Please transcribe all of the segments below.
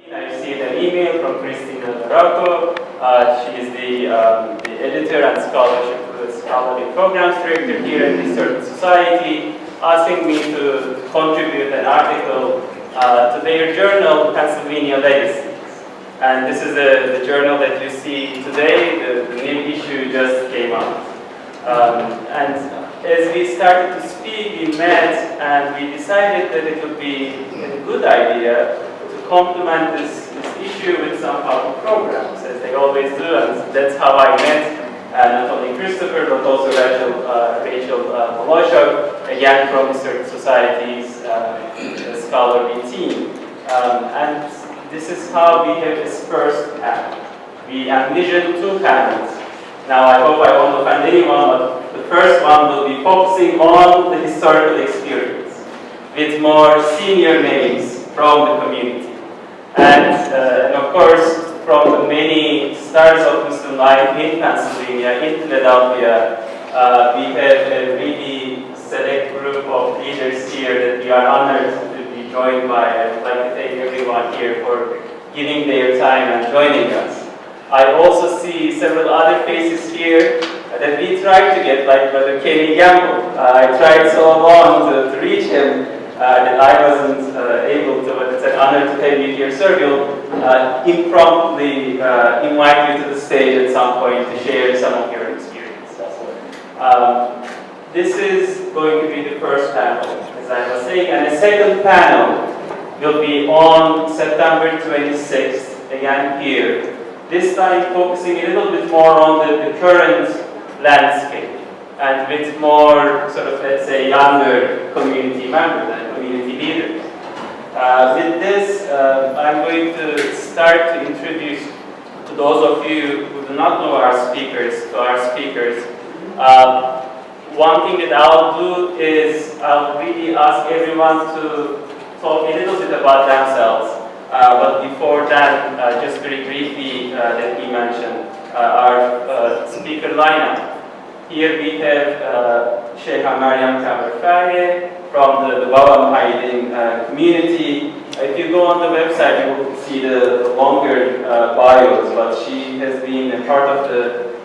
I received an email from Christina Larocco. She is the editor and scholarly programs director here at Keystone Society, asking me to contribute an article to their journal, Pennsylvania Legacies. And this is the journal that you see today. The new issue just came out. And as we started to speak, we met and we decided that it would be a good idea to complement this issue with some public programs, as they always do, and that's how I met not only Christopher, but also Rachel Moloshok, again from Keystone Society's scholarly team. And this is how we have dispersed panel. We envision two panels. Now I hope I won't offend anyone, but the first one will be focusing on the historical experience with more senior names from the community. And of course, from the many stars of Muslim life in Pennsylvania, in Philadelphia, we have a really select group of leaders here that we are honored to be joined by. I'd like to thank everyone here for giving their time and joining us. I also see several other faces here that we tried to get, like Brother Kenny Gamble. I tried so long to reach him that I wasn't able to, but it's an honor to have you here, sir. We'll impromptu invite you to the stage at some point to share some of your experience. This is going to be the first panel, as I was saying, and the second panel will be on September 26th, again here. This time focusing a little bit more on the current landscape and with more sort of, let's say, younger community members and community leaders. With this, I'm going to start to introduce to those of you who do not know our speakers, one thing that I'll do is I'll really ask everyone to talk a little bit about themselves. But before that, just very briefly, let me mention our speaker lineup. Here we have Sheikh Maryam Kamerfaye from the Baba Muhaydin community. If you go on the website, you will see the longer bios, but she has been a part of the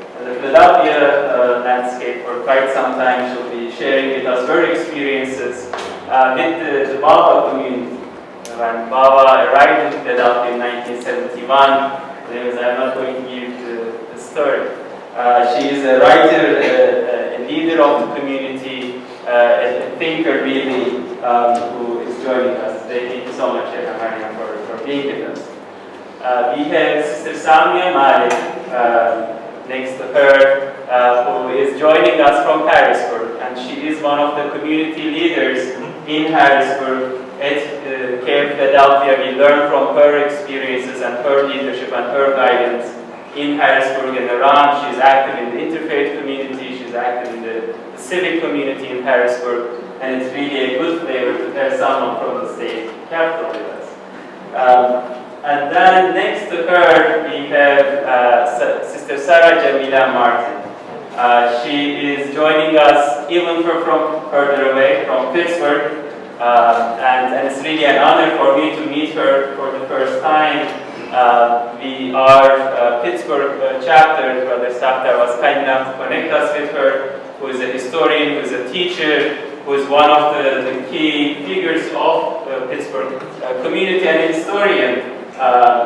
Philadelphia landscape for quite some time. She'll be sharing with us her experiences with the Baba community. When Baba arrived in Philadelphia in 1971, I'm not going to give the story. She is a writer, a leader of the community, a thinker really, who is joining us. Thank you so much, Sheikh Maryam, for being with us. We have Sister Samia Malik next to her, who is joining us from Harrisburg, and she is one of the community leaders in Harrisburg. At Care Philadelphia, we learn from her experiences and her leadership and her guidance in Harrisburg and around. She's active in the interfaith community, she's active in the civic community in Harrisburg, and it's really a good flavor to have someone from the state capital with us. And then next to her, we have Sister Sarah Jamila Martin. She is joining us even from further away, from Pittsburgh. And it's really an honor for me to meet her for the first time. We are Pittsburgh chapter, Brother Safdar was kind enough to connect us with her, who is a historian, who is a teacher, who is one of the key figures of Pittsburgh community and a historian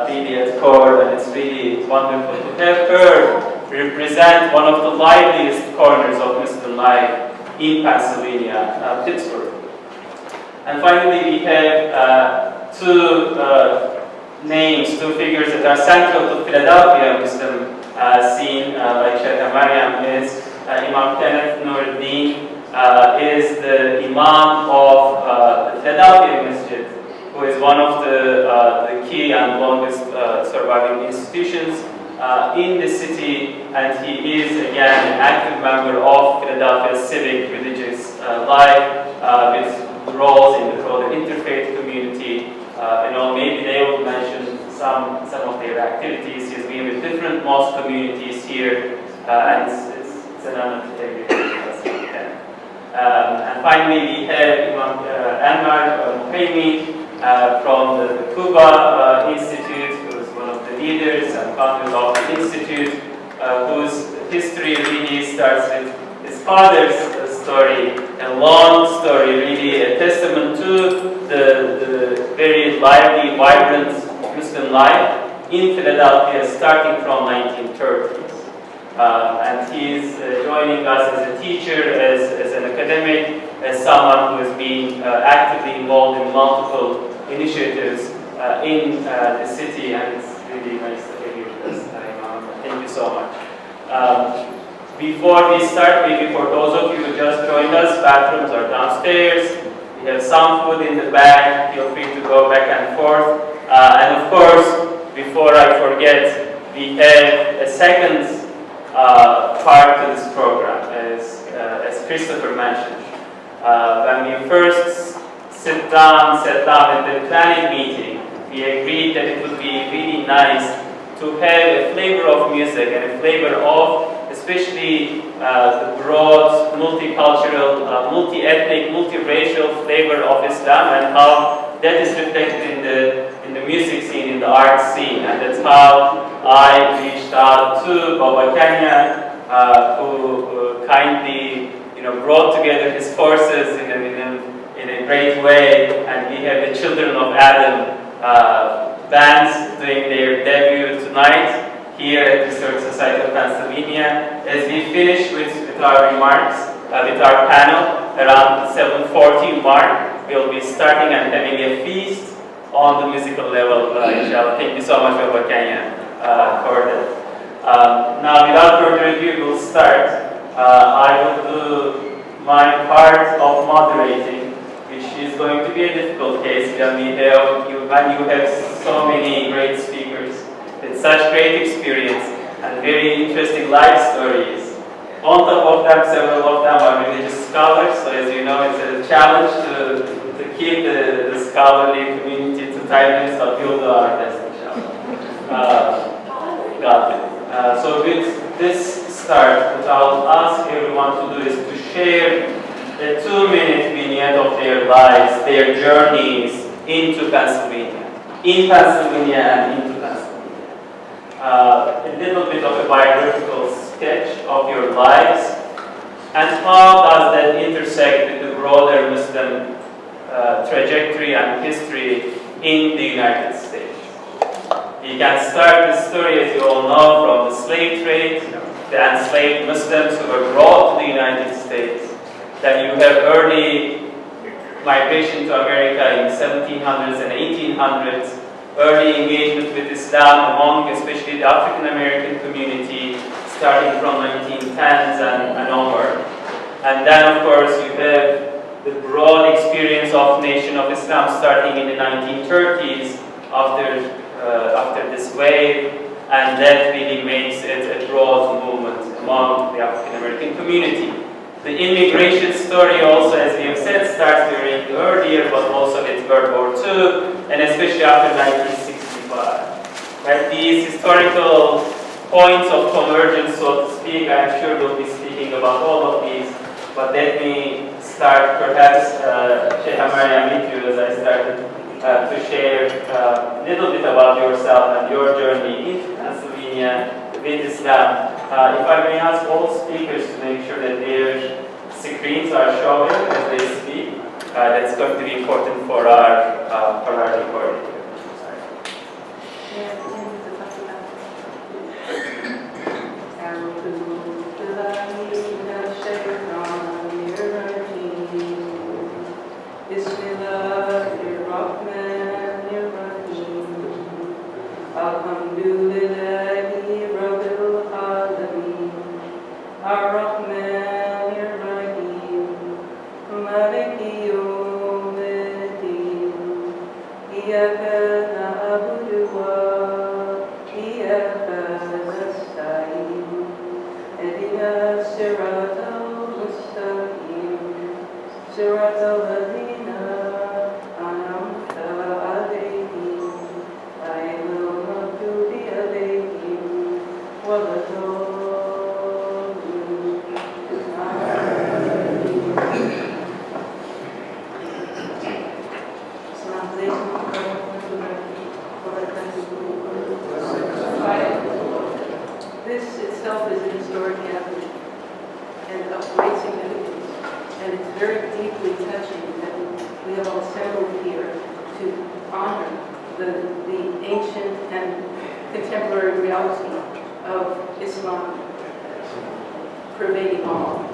really at core, and it's really wonderful to have her represent one of the liveliest corners of Muslim life in Pennsylvania, Pittsburgh. And finally, we have two names, two figures that are central to Philadelphia Muslim scene, like Sheikh Maryam is Imam Kenneth Nuruddin, is the Imam of the Philadelphia Masjid, who is one of the key and longest surviving institutions in the city, and he is again an active member of Philadelphia's civic religious life with roles in the broader interfaith community. Maybe they will mention some of their activities. He's been with different mosque communities here, and it's an honor to have you with us. And finally, we have Imam Anwar Muhaimi, from the Cuba Institute, who is one of the leaders and founders of the Institute, whose history really starts with his father's story, a long story, really a testament to the very lively, vibrant Muslim life in Philadelphia starting from 1930s. And he's joining us as a teacher, as an academic, as someone who has been actively involved in multiple initiatives in the city, and it's really nice to have you with us. Thank you so much. Before we start, maybe for those of you who just joined us, bathrooms are downstairs. We have some food in the back. Feel free to go back and forth. And of course, before I forget, we have a second part to this program, as Christopher mentioned. When we first sat down at the planning meeting, we agreed that it would be really nice to have a flavor of music and a flavor of especially the broad, multicultural, multi-ethnic, multiracial flavor of Islam, and how that is reflected in the music scene, in the art scene. And that's how I reached out to Baba Kenya, who kindly brought together his forces in a great way. And we have the Children of Adam bands doing their debut tonight here at the Historic Society of Pennsylvania. As we finish with our remarks, with our panel, around 7:40 mark, we'll be starting and having a feast on the musical level, inshallah. Thank you so much, Baba Kenya, for that. Now, without further ado, we'll start. I will do my part of moderating, which is going to be a difficult case when you have so many great speakers with such great experience and very interesting life stories. On top of them, several of them are religious scholars, so as you know, it's a challenge to keep the scholarly community to tighten, so we'll do our best, inshallah. Got it. So with this start, what I'll ask everyone to do is to share a 2-minute vignette of their lives, their journeys into Pennsylvania, in Pennsylvania and into Pennsylvania. A little bit of a biographical sketch of your lives, and how does that intersect with the broader Muslim trajectory and history in the United States. You can start the story, as you all know, from the slave trade, the enslaved Muslims who were brought to the United States. Then you have early migration to America in the 1700s and 1800s, early engagement with Islam among especially the African American community, starting from 1910s and onward. And then, of course, you have the broad experience of Nation of Islam starting in the 1930s after this wave, and that really makes it a broad movement among the African American community. The immigration story also, as we have said, starts very earlier, but also with World War II, and especially after 1965. Right? These historical points of convergence, so to speak, I'm sure we'll be speaking about all of these, but let me start perhaps, Sheikh Mariam, with you as I started to share a little bit about yourself and your journey into Pennsylvania with Islam. If I may ask all speakers to make sure that their screens are showing as they speak, that's going to be important for our recording. reality of Islam pervading all.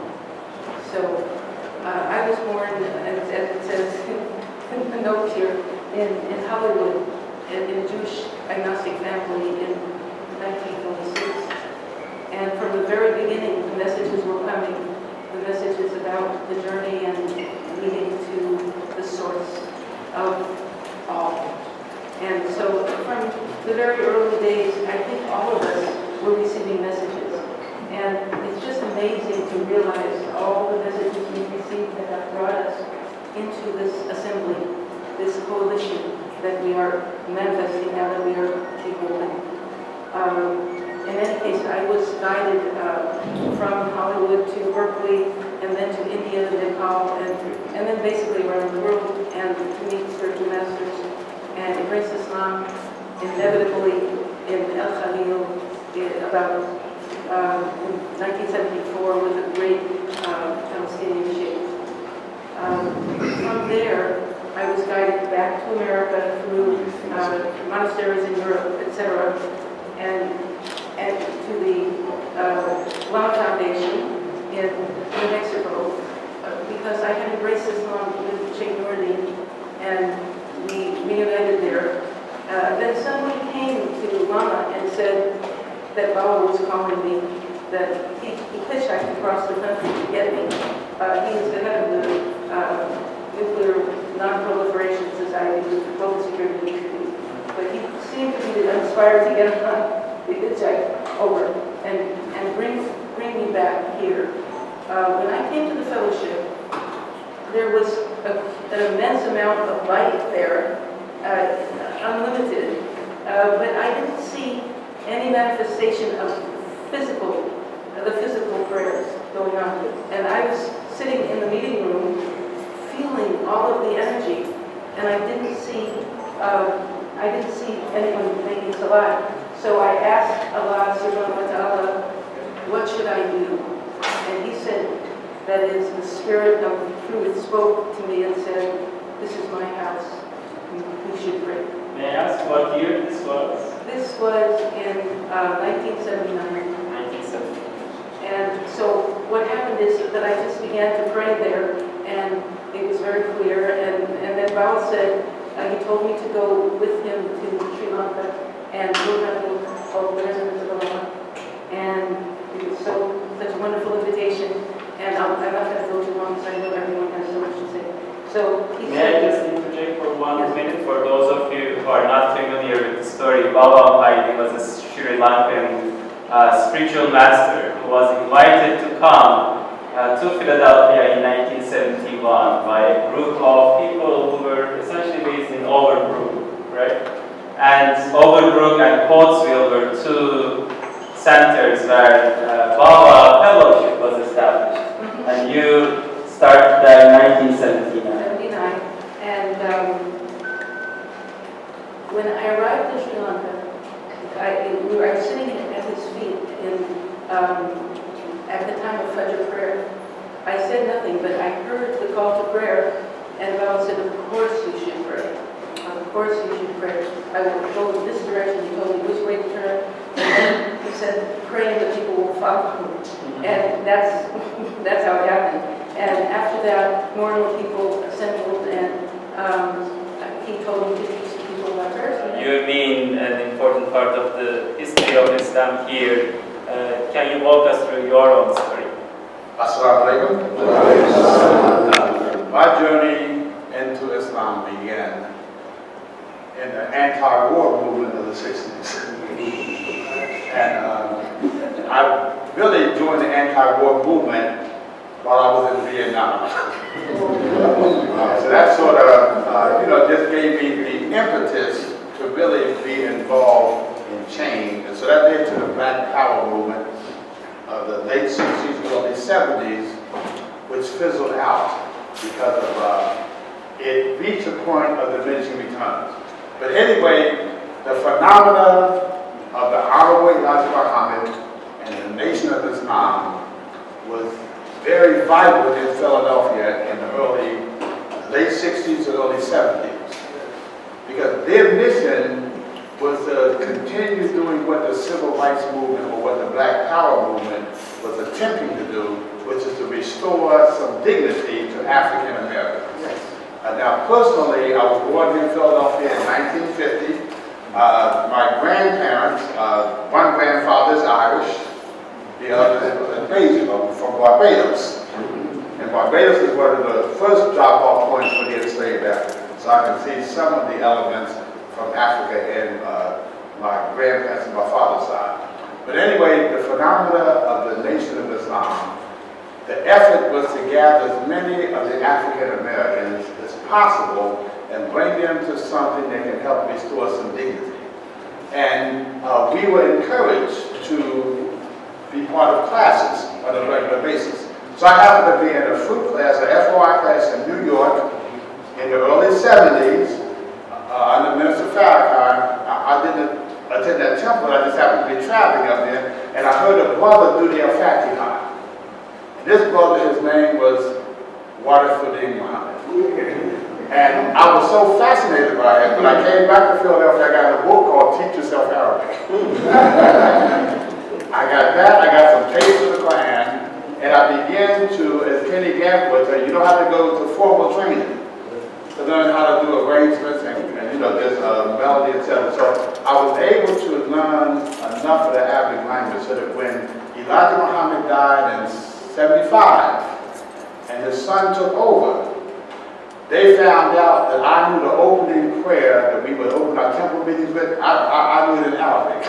So I was born, as it says in the note here, in Hollywood, in a Jewish agnostic family in 1926. And from the very beginning, the messages were coming, the messages about the journey and leading to the source of all. And so from the very early days, I think all of us were receiving messages. And it's just amazing to realize all the messages we received that have brought us into this assembly, this coalition that we are manifesting now that we are beholding. In any case, I was guided from Hollywood to Berkeley, and then to India, Nepal, and then basically around the world, and to meet spiritual masters, and embrace Islam inevitably in El Khalil about in 1974 with a great Palestinian sheikh. From there, I was guided back to America through monasteries in Europe, etc., and to the Lama Foundation in New Mexico, because I had embraced Islam with Sheikh Nuruddin, and we reunited there. Then someone came to Lama and said that Baba was calling me, that he hitchhiked across the country to get me. He is the head of the Nuclear Non-Proliferation Society, with the Global Security Institute. But he seemed to be inspired to get on the hitchhike over and bring me back here. When I came to the fellowship, there was an immense amount of light there, unlimited, but I didn't see any manifestation of the physical prayers going on. And I was sitting in the meeting room, feeling all of the energy, and I didn't see anyone making salat. So I asked Allah subhanahu wa ta'ala, what should I do? And he said, that is, the Spirit of Truth spoke to me and said, this is my house, you should pray. May I ask what year this was? This was in 1979. 1979. And so what happened is that I just began to pray there, and it was very clear. And then Baba said, he told me to go with him to Sri Lanka and work on the book called The Residence of Allah. And it was such a wonderful invitation. And I'm not going to go too long because I know everyone has so much to say. So he May said, I just interject for 1 minute for those of you who are not familiar with the story? Baba Bhai was a Sri Lankan spiritual master who was invited to come to Philadelphia in 1971 by a group of people who were essentially based in Overbrook, right? And Overbrook and Pottsville were two centers where Baba Fellowship was established. And you started that in 1979. And when I arrived in Sri Lanka, I was sitting at his feet at the time of Fajr prayer. I said nothing, but I heard the call to prayer, and Baba said, of course you should pray. Of course you should pray. I will go in this direction. He told me which way to turn. And then he said, pray and the people will follow. And that's how it happened. And after that, more and more people assembled, and he told me to teach the people about prayers. You've been an important part of the history of Islam here. Can you walk us through your own story? Assalamu alaikum. My journey into Islam began in the anti-war movement of the 60s. And I really joined the anti-war movement while I was in Vietnam. So that sort of, just gave me the impetus to really be involved in change. And so that led to the Black Power movement of the late 60s, early 70s, which fizzled out because of it reached a point of diminishing returns. But anyway, the phenomena of the Honorable Elijah Muhammad and the Nation of Islam was very vibrant in Philadelphia in the late 60s and early 70s. Because their mission was to continue doing what the civil rights movement or what the Black Power movement was attempting to do, which is to restore some dignity to African Americans. Yes. Now, personally, I was born in Philadelphia in 1950. My grandparents, one grandfather is Irish, the other is Asian, from Barbados. And Barbados is one of the first drop-off points for the enslaved Africans. So I can see some of the elements from Africa in my grandparents and my father's side. But anyway, the phenomena of the Nation of Islam, the effort was to gather as many of the African Americans as possible and bring them to something that can help restore some dignity. And we were encouraged to be part of classes on a regular basis. So I happened to be in a fruit class, a FOI class in New York in the early 70s under Minister Farrakhan. I didn't attend that temple, I just happened to be traveling up there, and I heard a brother do the Al-Fatiha. This brother, his name was Waterford Muhammad. And I was so fascinated by it. When I came back to Philadelphia, I got a book called Teach Yourself Arabic. I got that, I got some tapes of the Quran, and I began to, as Kenny Gamble would say, you don't have to go to formal training to learn how to do arrangements and you know, there's a melody, etc. So I was able to learn enough of the Arabic language so that when Elijah Muhammad died in 75, and his son took over, they found out that I knew the opening prayer that we would open our temple meetings with. I knew it in Arabic.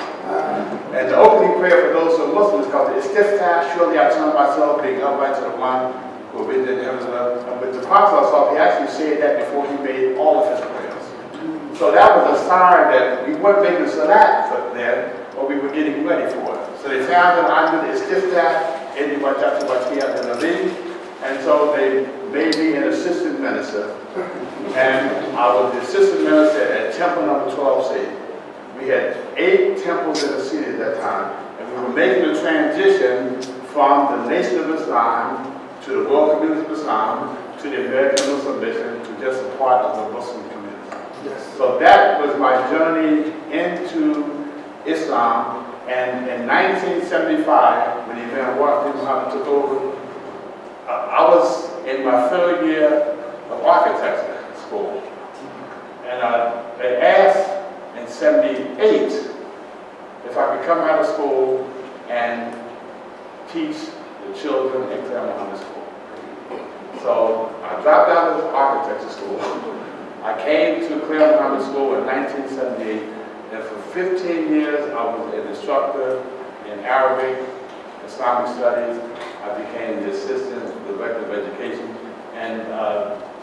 And the opening prayer for those who are Muslims is called the Istiftah. Surely I turn myself, being upright to the one who been in heaven. And with the Prophet, he actually said that before he made all of his prayers. So that was a sign that we weren't making salat for them, or we were getting ready for it. So they found that I knew the Istiftah. And so they made me an assistant minister, and I was the assistant minister at temple number 12C. We had 8 temples in the city at that time, and we were making a transition from the Nation of Islam to the World Community of Islam to the American Muslim Mission to just a part of the Muslim community. Yes. So that was my journey into Islam. And in 1975, when Imam Muhammad took over, I was in my 3rd year of architecture school. And they asked in 78 if I could come out of school and teach the children in Claire Muhammad School. So I dropped out of architecture school. I came to Claire Muhammad School in 1978. And for 15 years, I was an instructor in Arabic, Islamic studies. I became the assistant director of education. And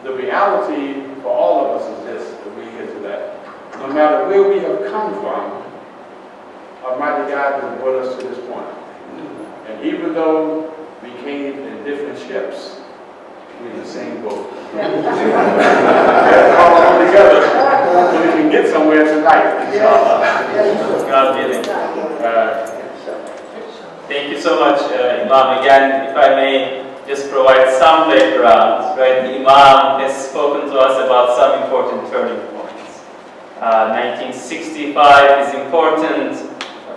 the reality for all of us is this, that we get to that. No matter where we have come from, Almighty God has brought us to this point. And even though we came in different ships, we're in the same boat. Let's all come together so we can get somewhere tonight. God willing. Thank you so much, Imam. Again, if I may just provide some background, right? The Imam has spoken to us about some important turning points. 1965 is important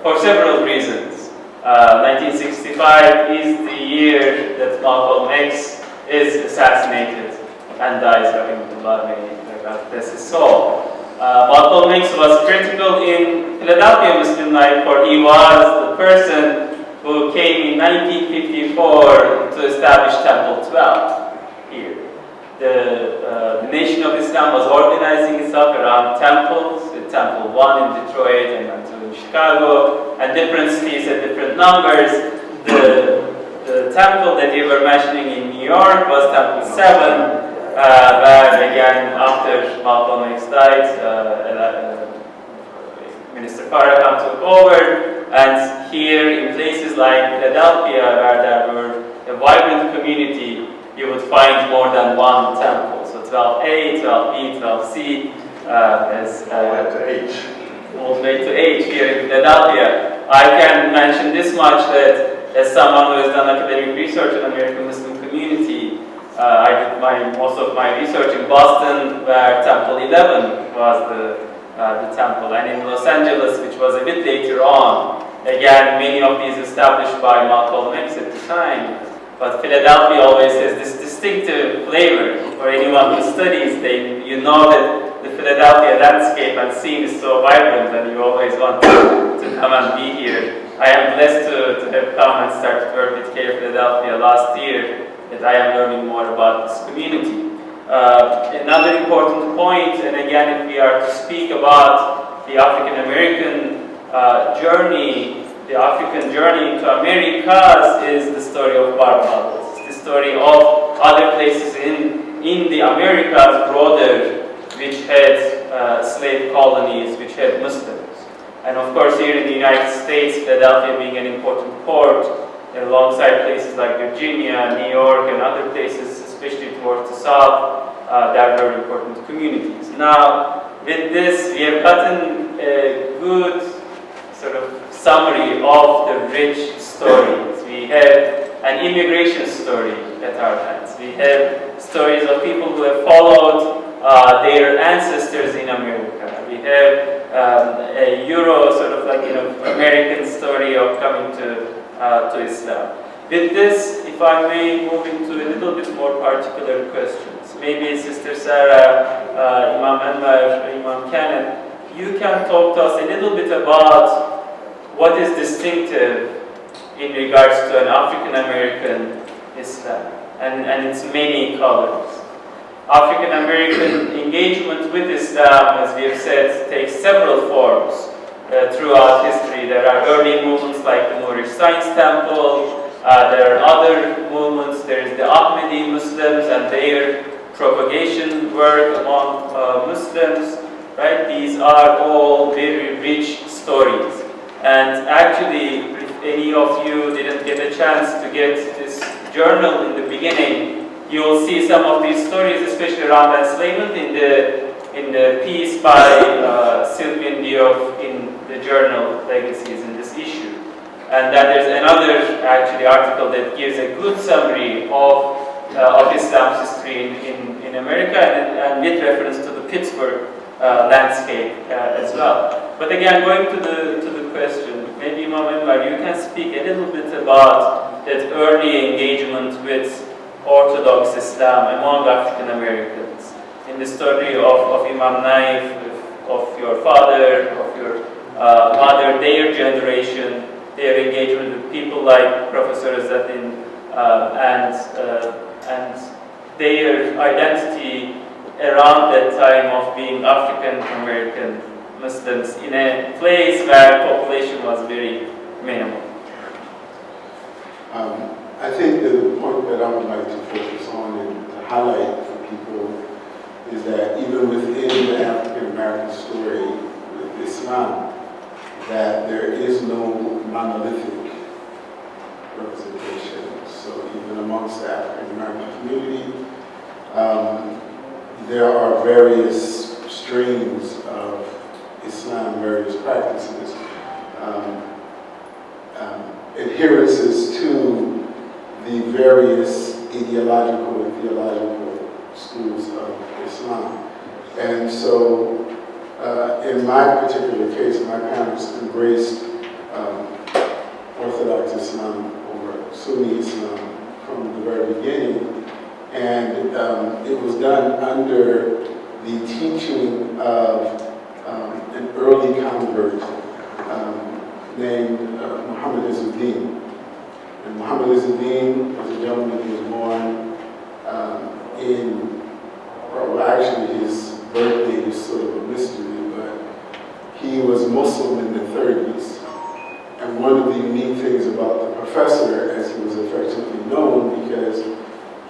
for several reasons. 1965 is the year that Malcolm X is assassinated and dies, rahimahullah, may God bless his soul. Malcolm X was critical in Philadelphia Muslim life, for he was the person who came in 1954 to establish Temple 12 here. The Nation of Islam was organizing itself around temples, with Temple 1 in Detroit and then 2 in Chicago, and different cities at different numbers. The temple that you were mentioning in New York was Temple 7, where again, after Malcolm X died, Minister Farrakhan took over, and here in places like Philadelphia, where there were a vibrant community, you would find more than one temple. So 12A, 12B, 12C, all the way to H here in Philadelphia. I can mention this much, that as someone who has done academic research on American Muslim community, I did most of my research in Boston, where Temple 11 was the temple. And in Los Angeles, which was a bit later on, again, many of these established by Malcolm X at the time, but Philadelphia always has this distinctive flavor. For anyone who studies, you know that the Philadelphia landscape and scene is so vibrant, and you always want to come and be here. I am blessed to have come and started to work with Care Philadelphia last year, that I am learning more about this community. Another important point, and again, if we are to speak about the African American journey, the African journey into Americas is the story of Barbados. It's the story of other places in the Americas broader, which had slave colonies, which had Muslims. And of course, here in the United States, Philadelphia being an important port, alongside places like Virginia, New York, and other places, especially towards the south, that are very important communities. Now, with this, we have gotten a good sort of summary of the rich stories. We have an immigration story at our hands. We have stories of people who have followed their ancestors in America. We have a Euro sort of like, American story of coming to Islam. With this, if I may move into a little bit more particular questions. Maybe Sister Sarah, Imam Anwar, Imam Kenneth, you can talk to us a little bit about what is distinctive in regards to an African American Islam and its many colors. African American engagement with Islam, as we have said, takes several forms throughout history. There are early movements like the Moorish Science Temple. There are other movements. There is the Ahmadi Muslims and their propagation work among Muslims. Right? These are all very rich stories. And actually, if any of you didn't get a chance to get this journal in the beginning, you will see some of these stories, especially around enslavement, in the piece by Sylvian Diouf in the journal Legacies in this issue. And then there's another actually article that gives a good summary of Islam's history in America and with reference to the Pittsburgh landscape as well. But again, going to the question, maybe Imam Anwar, you can speak a little bit about that early engagement with Orthodox Islam among African Americans. In the story of Imam Naif, of your father, of your mother, their generation, their engagement with people like Professor Azadin, and their identity around that time of being African American Muslims in a place where population was very minimal. I think the point that I would like to focus on and to highlight for people is that even within the African American story with Islam, that there is no monolithic representation. So even amongst the African American community, there are various streams of Islam, various practices, adherences to the various ideological and theological schools of Islam. And so, in my particular case, my parents embraced Orthodox Islam over Sunni Islam from the very beginning. And it was done under the teaching of an early convert named Muhammad Izzuddin. And Muhammad Izzuddin was a gentleman who was born well, actually his birthday is sort of a mystery, but he was Muslim in the 30s. And one of the unique things about the professor, as he was affectionately known, because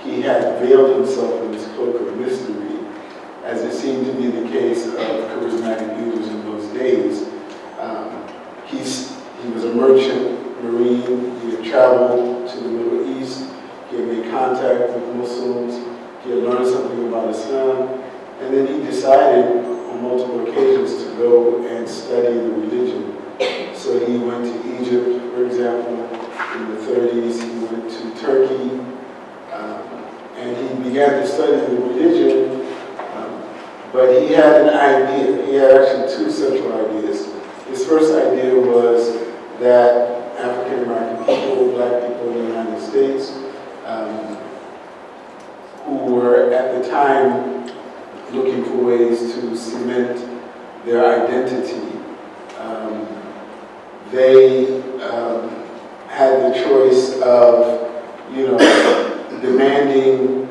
he had veiled himself in this cloak of mystery, as it seemed to be the case of charismatic leaders in those days. He was a merchant marine. He had traveled to the Middle East. He had made contact with Muslims. He had learned something about Islam. And then he decided on multiple occasions to go and study the religion. So he went to Egypt, for example, in the 30s. He went to Turkey. And he began to study the religion But he had an idea. He had actually two central ideas. His first idea was that African American people, black people in the United States, who were at the time looking for ways to cement their identity, they had the choice of, demanding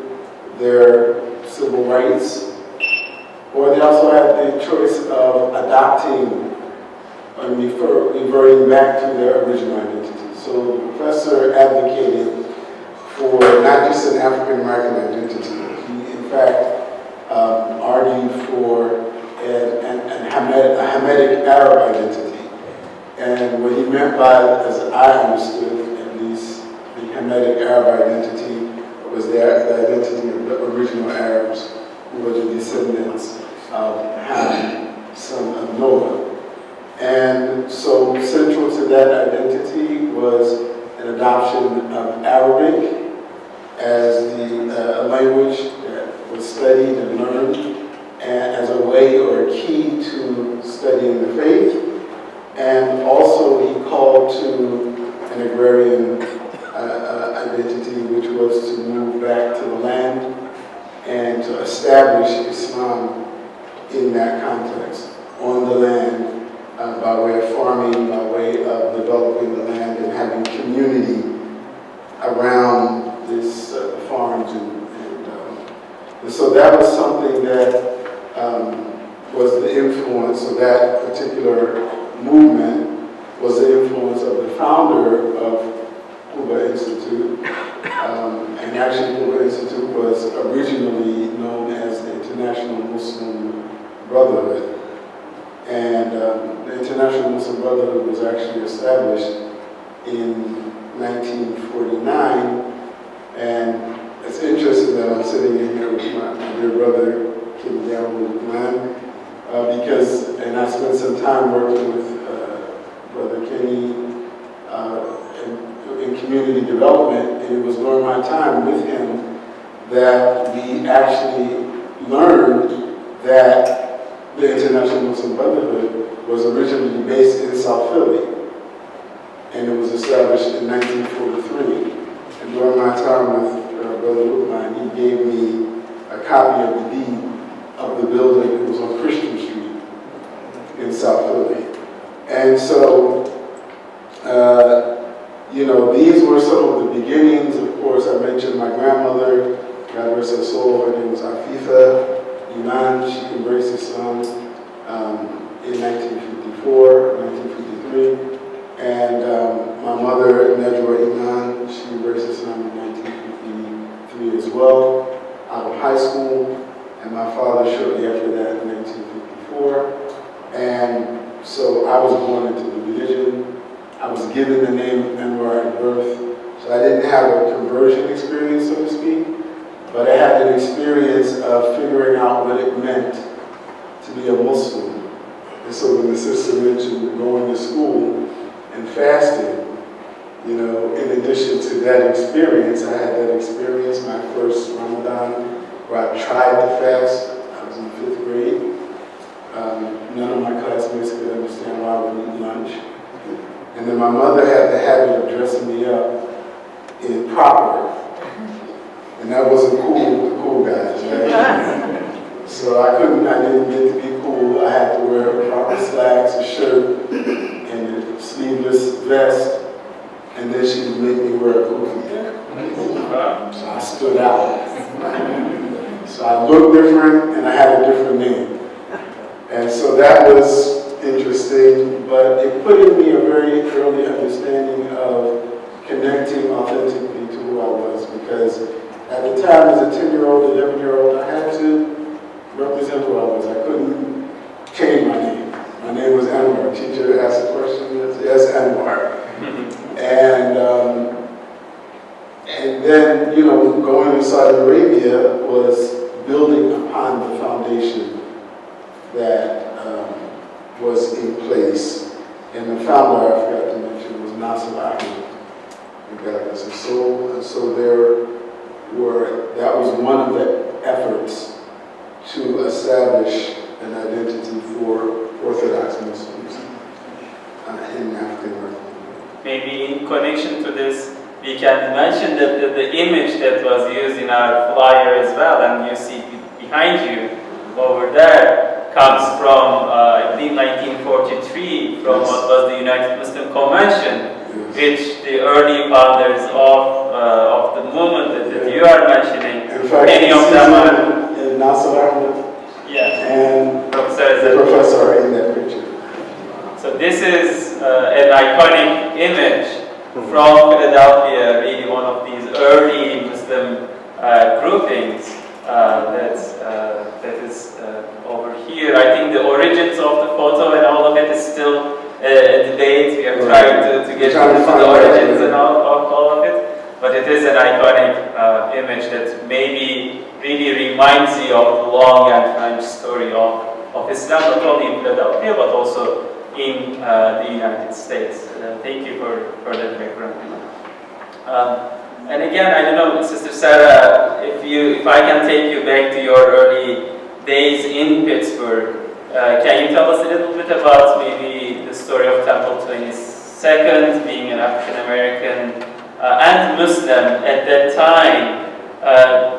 their civil rights, or they also had the choice of adopting and reverting back to their original identity. So the professor advocated for not just an African American identity. He, in fact, argued for a Hamitic Arab identity. And what he meant by, as I understood at least, the Hamitic Arab identity was the identity of the original Arabs, who were the descendants of Ham, son of Noah. And so central to that identity was an adoption of Arabic as the language that was studied and learned, and as a way or a key to studying the faith. And also he called to an agrarian identity, which was to move back to the land and to establish Islam in that context, on the land, by way of farming, by way of developing the land and having community around this farms. And so that was something that was the influence of that particular movement, was the influence of the founder of Cuba Institute. And actually Cuba Institute was originally known as the International Muslim Brotherhood. And the International Muslim Brotherhood was actually established in 1949. And it's interesting that I'm sitting in here with my dear brother, King Yahoo, because, and I spent some time working with Brother Kenny in community development, and it was during my time with him that we actually learned that the International Muslim Brotherhood was originally based in South Philly, and it was established in 1943. And during my time with Brother Lukman, he gave me a copy of the deed of the building. It was on Christian Street in South Philly. And so, these were some of the beginnings. Of course, I mentioned my grandmother, God rest her soul. Her name was Afifa Iman. She embraced Islam in 1954, 1953. And my mother, Najwa Iman, she embraced Islam in 1953 as well, out of high school. And my father shortly after that in 1954. And so I was born into the religion. I was given the name of Anwar at birth. So I didn't have a conversion experience, so to speak, but I had an experience of figuring out what it meant to be a Muslim. And so when the sister mentioned going to school and fasting, in addition to that experience, I had that experience, my first Ramadan, where I tried to fast. I was in 5th grade. None of my classmates could understand why I would eat lunch. And then my mother had the habit of dressing me up in proper. And that wasn't cool with the cool guys, right? So I didn't get to be cool. I had to wear proper slacks, a shirt, and a sleeveless vest. And then she would make me wear a kufi. So I stood out. So I looked different, and I had a different name. And so that was interesting, but it put in me a very early understanding of connecting authentically to who I was, because at the time, as a 10-year-old, 11-year-old, I had to represent who I was. I couldn't change my name. My name was Anwar. Teacher asked a question, yes, Anwar. And then, going to Saudi Arabia was building upon the foundation that was in place. And the founder, I forgot to mention, was Nasser Ahmed. God bless his soul. And so that was one of the efforts to establish an identity for Orthodox Muslims in African American. Maybe in connection to this, we can mention that the image that was used in our flyer as well, and you see behind you over there, comes from, I think, 1943, from what was the United Muslim Convention, which the early founders of the movement that you are mentioning, in fact, many of them are... Nasser Ahmed and the professor are in that picture. So this is an iconic image from Philadelphia, really one of these early Muslim groupings that is over here. I think the origins of the photo and all of it is still a debate. We are trying to get to the origins and all of it. But it is an iconic image that maybe really reminds you of the long and entrenched story of Islam, not only in Philadelphia, but also in the United States. Thank you for that background. And again, I don't know, Sister Sarah, if I can take you back to your early days in Pittsburgh, can you tell us a little bit about maybe the story of Temple 22nd, being an African American and Muslim at that time?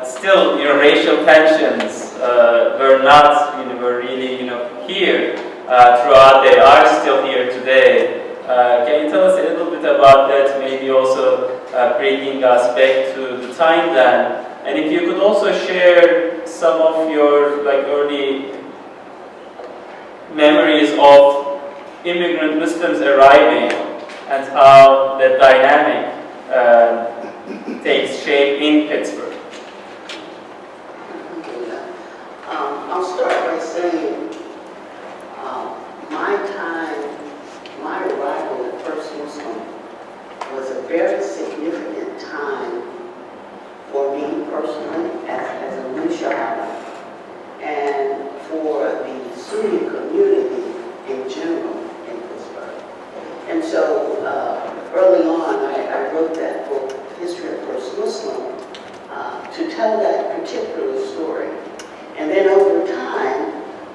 Still, racial tensions were not, were really, here throughout. They are still here today. Can you tell us a little bit about that? Maybe also bringing us back to the time then, and if you could also share some of your early memories of immigrant Muslims arriving and how that dynamic takes shape in Pittsburgh. I'll start by saying my arrival at First Muslim was a very significant time for me personally as a new child and for the Sunni community in general in Pittsburgh. And so early on I wrote that book, History of First Muslim, to tell that particular story. And then over time,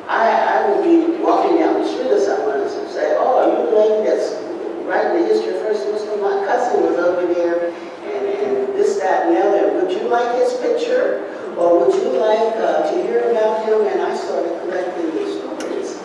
I would be walking down the street or someone and say, "Oh, are you the lady that's writing the history of First Muslim? My cousin was over there, and this, that, and the other. Would you like his picture? Or would you like to hear about him?" And I started collecting these stories.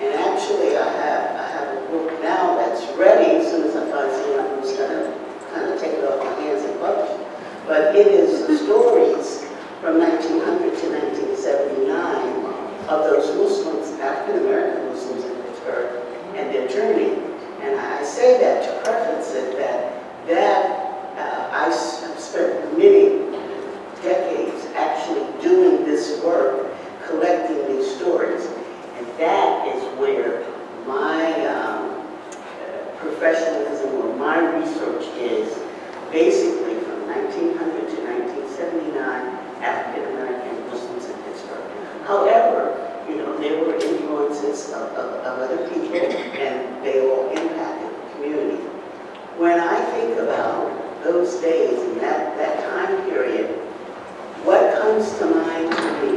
And actually, I have a book now that's ready. As soon as I find someone who's going to kind of take it off my hands and publish it. But it is the stories from 1900 to 1979 of those Muslims, African-American Muslims in Pittsburgh, and their journey. And I say that to preface it that I spent many decades actually doing this work, collecting these stories. And that is where my professionalism or my research is, basically from 1900 to 1979, African-American Muslims in Pittsburgh. However, there were influences of other people, and they all impacted the community. When I think about those days and that time period, what comes to mind to me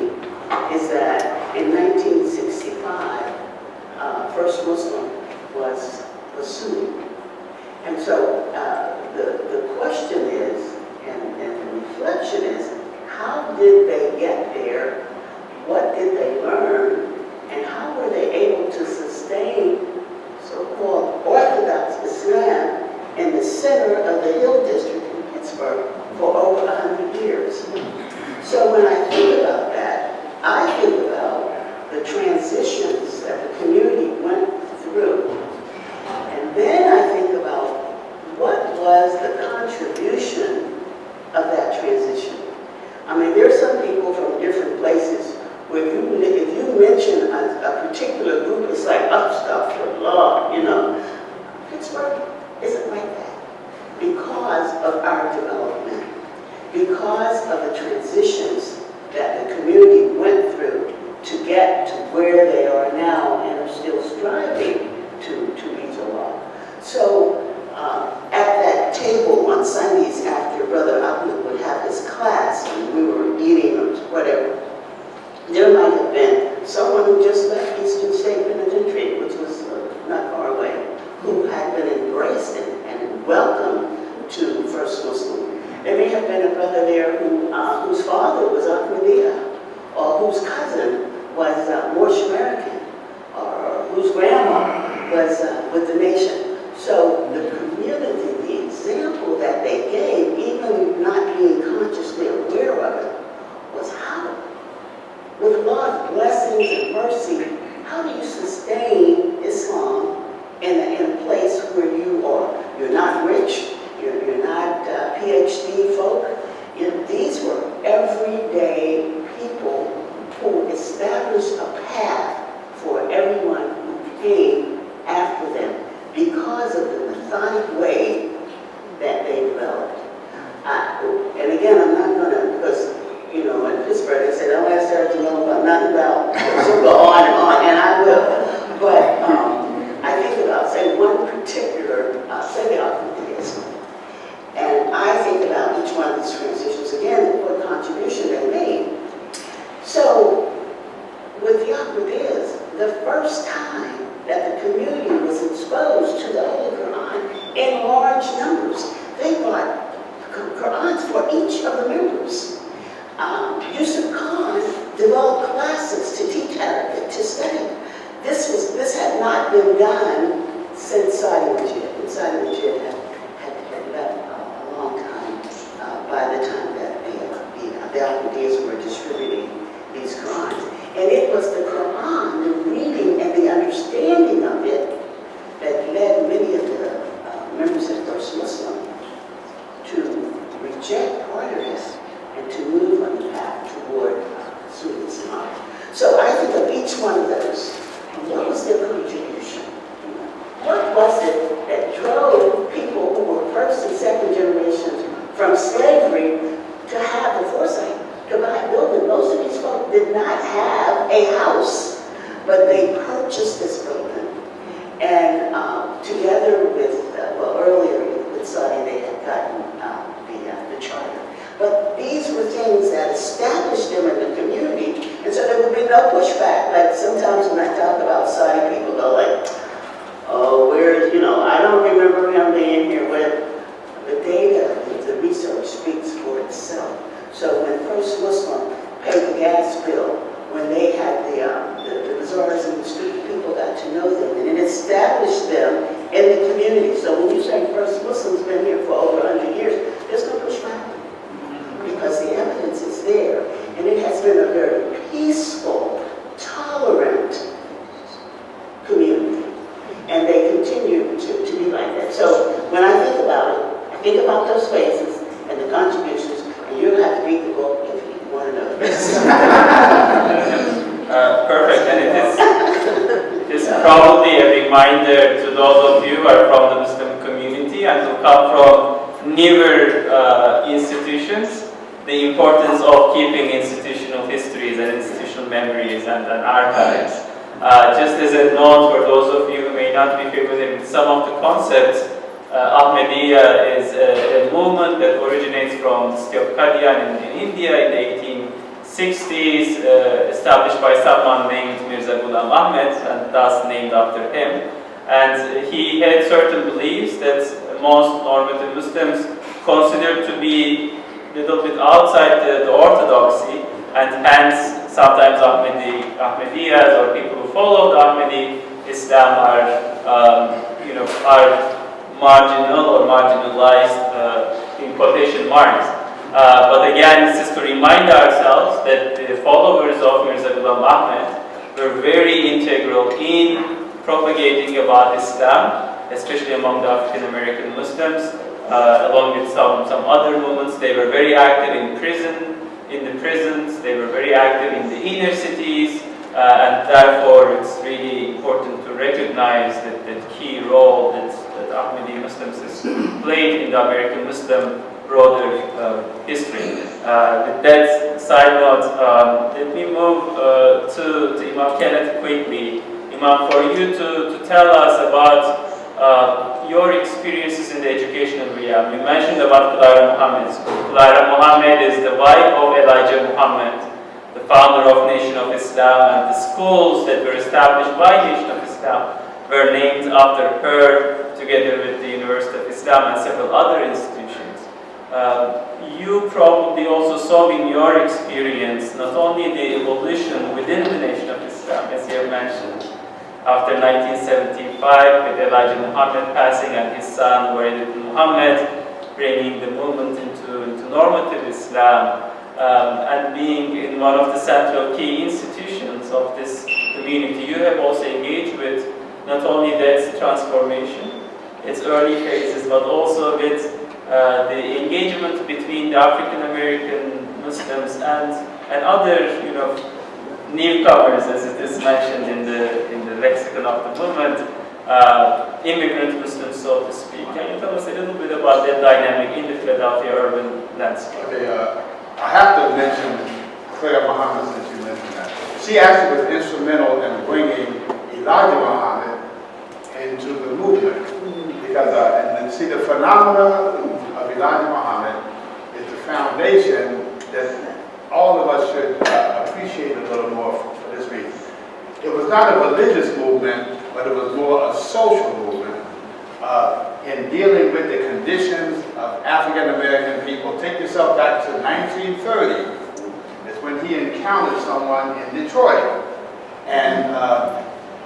is that in 1965, First Muslim was Sunni. And so the question is, and the reflection is, how did they get there? What did they learn? And how were they able to sustain so-called Orthodox Islam in the center of the Hill District in Pittsburgh for over 100 years? So when I think about that, I think about the transitions that the community went through. And then I think about what was the contribution of that transition. I mean, there are some people from different places where if you mention a particular group, it's like, astaghfirullah, Pittsburgh isn't like that. Because of our development, because of the transitions that the community went through to get to where they are now and are still striving to reach Allah. So at that table on Sundays after Brother Ahmed would have his class and we were eating or whatever, there might everyday people who established a path for everyone who came after them because of the methodic way that they developed. And again, I'm not going to, because, you know, in Pittsburgh they said, don't ask her to know about nothing about, she'll go on, and I will. But I think about, say, one particular, say the Archimedes. And I think about each one of these transitions, again, what contribution they made. So, with the Archimedes, the first time that the community was exposed to the Holy Quran in large numbers, they bought Qurans for each of the members. Yusuf Khan developed classes to teach Arabic, to study. This had not been done since Saudi Majid. Saudi Majid had left a long time by the time that the Ahmadis were distributing these Qurans. And it was the Quran, the reading and the understanding of it, that led many of the members of the First Muslim to reject part of this and to move on the path toward Sunni Islam. So I think of each one of those, and what was their contribution? What was it that drove people who were first and second generations from slavery to have the foresight to buy a building? Most of these folks did not have a house, but they purchased this building. And together with, well, earlier with Saudi, they had gotten the charter. But these were things that established them in the community, and so there would be no pushback. Like sometimes when I talk about Saudi, people go like, oh, where's, you know, I don't remember him being here. But the data, the research speaks for itself. So when First Muslim paid the gas bill, when they had the bazaars in the street, people got to know them, and it established them in the community. So when you say First Muslim's been here for over 100 years, there's no pushback, because the evidence is there, and it has been a very peaceful, tolerant community, and they continue to be like that. So when I think about it, I think about those phases and the contributions, and you're going to have to read the book if you want to know this. Perfect, and it is probably a reminder to those of you who are from the Muslim community and who come from newer institutions, the importance of keeping institutional histories and institutional memories and archives. Just as a note for those of you who may not be familiar with some of the concepts, Ahmadiyya is a movement that originates from the city of Qadian in India in the 1860s, established by someone named Mirza Ghulam Ahmed, and thus named after him. And he had certain beliefs that most normative Muslims considered to be a little bit outside the orthodoxy, and hence sometimes Ahmadiyyas or people who followed Ahmadi Islam are marginal or marginalized in quotation marks. But again, this is to remind ourselves that the followers of Mirza Ghulam Ahmed were very integral in propagating about Islam, especially among the African American Muslims, along with some other movements. They were very active in the prisons, they were very active in the inner cities, and therefore it's really important to recognize that key role that Ahmadi Muslims has played in the American Muslim broader history. With that side note, let me move to Imam Kenneth quickly. Imam, for you to tell us about your experiences in the educational realm. You mentioned about Clara Muhammad. Clara Muhammad is the wife of Elijah Muhammad, the founder of Nation of Islam, and the schools that were established by Nation of Islam were named after her, together with the University of Islam and several other institutions. You probably also saw in your experience not only the evolution within the Nation of Islam, as you have mentioned, after 1975 with Elijah Muhammad passing and his son Walid Muhammad bringing the movement into normative Islam, and being in one of the central key institutions of this community, you have also engaged with not only that transformation, its early phases, but also with the engagement between the African American Muslims and other, newcomers, as it is mentioned in the lexicon of the movement, immigrant Muslims, so to speak. Can you tell us a little bit about that dynamic in the Philadelphia urban landscape? Okay, I have to mention Claire Muhammad, since you mentioned that. She actually was instrumental in bringing Elijah Muhammad into the movement. Because, and see, the phenomena of Elijah Muhammad is the foundation that all of us should appreciate a little more for this reason. It was not a religious movement, but it was more a social movement in dealing with the conditions of African American people. Take yourself back to 1930. It's when he encountered someone in Detroit. And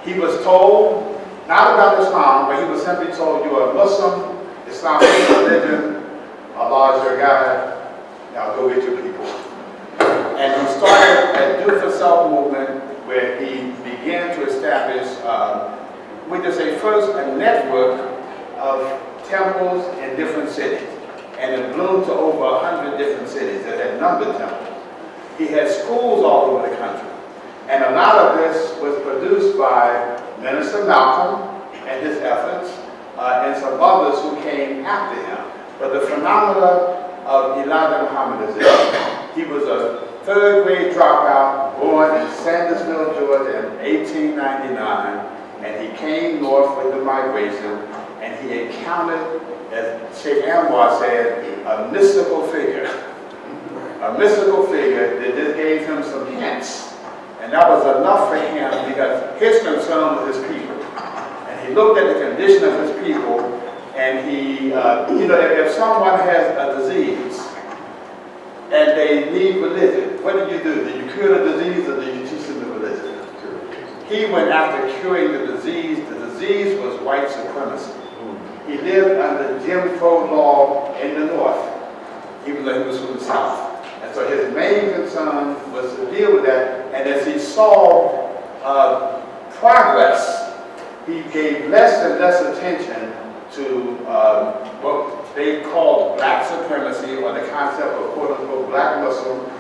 he was told, not about Islam, but he was simply told, you are a Muslim, Islam is religion, Allah is your God, now go get your people. And he started a Do for Self movement where he began to establish, we just say first, a network of temples in different cities. And it bloomed to over 100 different cities that had numbered temples. He had schools all over the country. And a lot of this was produced by Minister Malcolm and his efforts, and some others who came after him. But the phenomena of Elijah Muhammad is this. He was a third-grade dropout, born in Sandersville, Georgia in 1899, and he came north with the migration, and he encountered, as Sheikh Anwar said, a mystical figure. A mystical figure that just gave him some hints. And that was enough for him because his concern was his people. And he looked at the condition of his people, and he, if someone has a disease and they need religion, what do? Do you cure the disease or do you teach them the religion? He went after curing the disease. The disease was white supremacy. He lived under Jim Crow law in the North, even though he was from the South. And so his main concern was to deal with that. And as he saw progress, he gave less and less attention to what they called black supremacy, or the concept of quote-unquote black Muslim.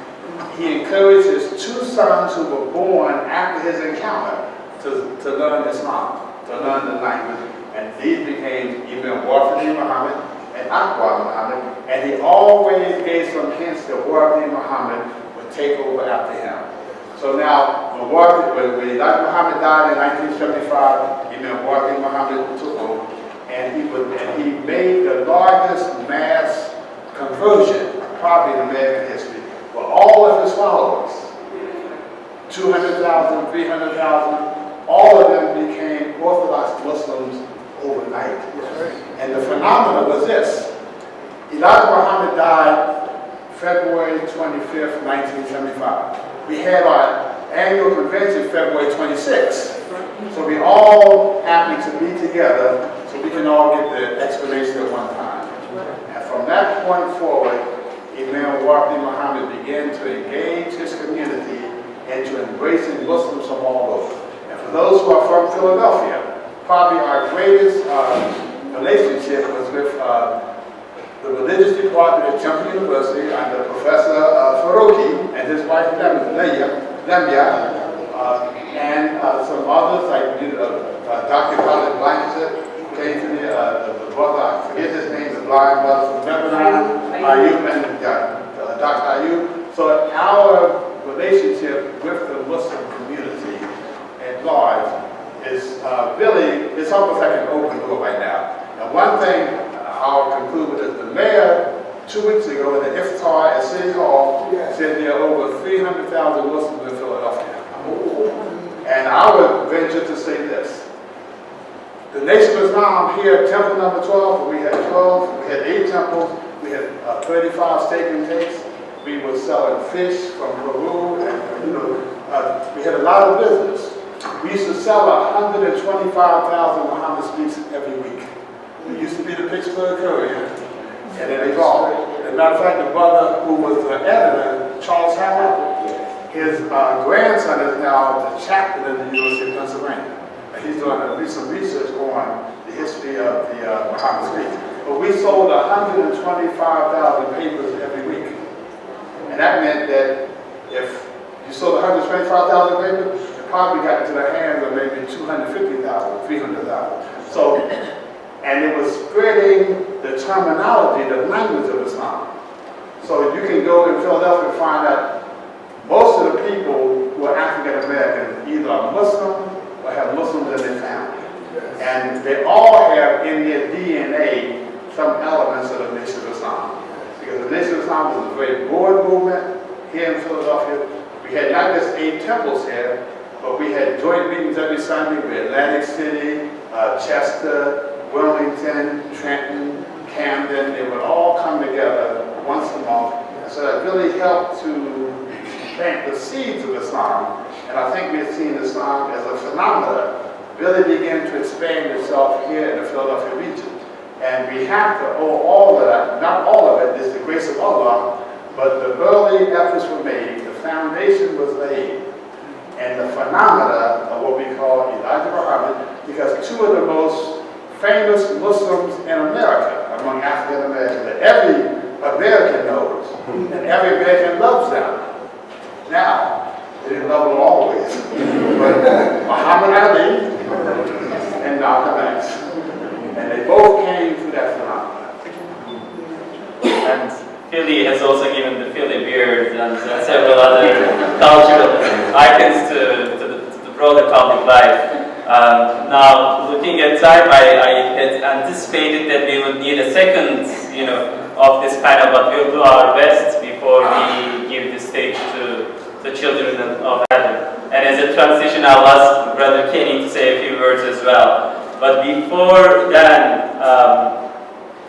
He encouraged his two sons who were born after his encounter to learn Islam, to learn the language. And these became Imam Warfadi Muhammad and Akbar Muhammad. And he always gave some hints that Warfadi Muhammad would take over after him. So now, when Elijah Muhammad died in 1975, Imam Warfadi Muhammad took over. And he made the largest mass conversion, probably in American history, for all of his followers. 200,000, 300,000, all of them became Orthodox Muslims overnight. And the phenomenon was this. Elijah Muhammad died February 25th, 1975. We had our annual convention February 26th. So we all happened to be together so we can all get the explanation at one time. And from that point forward, Imam Warfadi Muhammad began to engage his community into embracing Muslims from all over. And for those who are from Philadelphia, probably our greatest relationship was with the religious department at Temple University under Professor Farouki and his wife Lembia, and some others like Dr. Khalid Blanchett came to me, the brother, I forget his name, the blind brother from Lebanon, Ayub, and Dr. Ayub. So our relationship with the Muslim community at large is really, it's almost like an open door right now. And one thing I'll conclude with is the mayor 2 weeks ago in the iftar at City Hall said there are over 300,000 Muslims in Philadelphia. And I would venture to say this. The Nation of Islam here at Temple number 12, we had 12, we had 8 temples, we had 35 steak and takes. We were selling fish from Peru, and we had a lot of business. We used to sell 125,000 Muhammad speaks every week. It used to be the Pittsburgh Courier, and it evolved. As a matter of fact, the brother who was the editor, Charles Howard, his grandson is now the chaplain in the University of Pennsylvania. And he's doing some research on the history of the Muhammad speech. But we sold 125,000 papers every week. And that meant that if you sold 125,000 acres, it probably got into the hands of maybe 250,000, 300,000. So, and it was spreading the terminology, the language of Islam. So you can go in Philadelphia and find out most of the people who are African American either are Muslim or have Muslims in their family. And they all have in their DNA some elements of the Nation of Islam. Because the Nation of Islam was a very broad movement here in Philadelphia. We had not just 8 temples here, but we had joint meetings every Sunday with Atlantic City, Chester, Wilmington, Trenton, Camden. They would all come together once a month. So that really helped to plant the seeds of Islam. And I think we've seen Islam as a phenomenon really begin to expand itself here in the Philadelphia region. And we have to owe all of that, not all of it is the grace of Allah, but the early efforts were made, the foundation was laid, and the phenomena of what we call Elijah Muhammad, because 2 of the most famous Muslims in America, among African Americans, that every American knows, and every American loves them. Now, they didn't love them always, but Muhammad Ali and Malcolm X. And they both came through that phenomenon. And Philly has also given the Philly beard and several other cultural icons to the broader public life. Now, looking at time, I had anticipated that we would need a second, of this kind of, but we'll do our best before we give the stage to the children of heaven. And as a transition, I'll ask Brother Kenny to say a few words as well. But before then,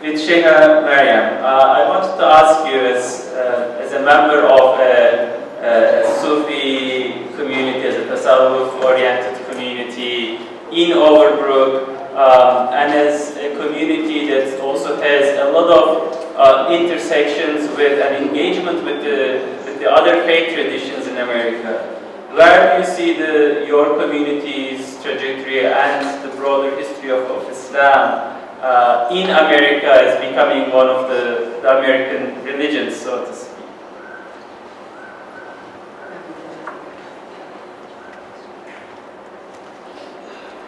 with Sheikha Maryam, I wanted to ask you, as a member of a Sufi community, as a Tasawwuf-oriented community in Overbrook, and as a community that also has a lot of intersections with and engagement with the other faith traditions in America. Where do you see your community's trajectory and the broader history of Islam in America as becoming one of the American religions, so to speak?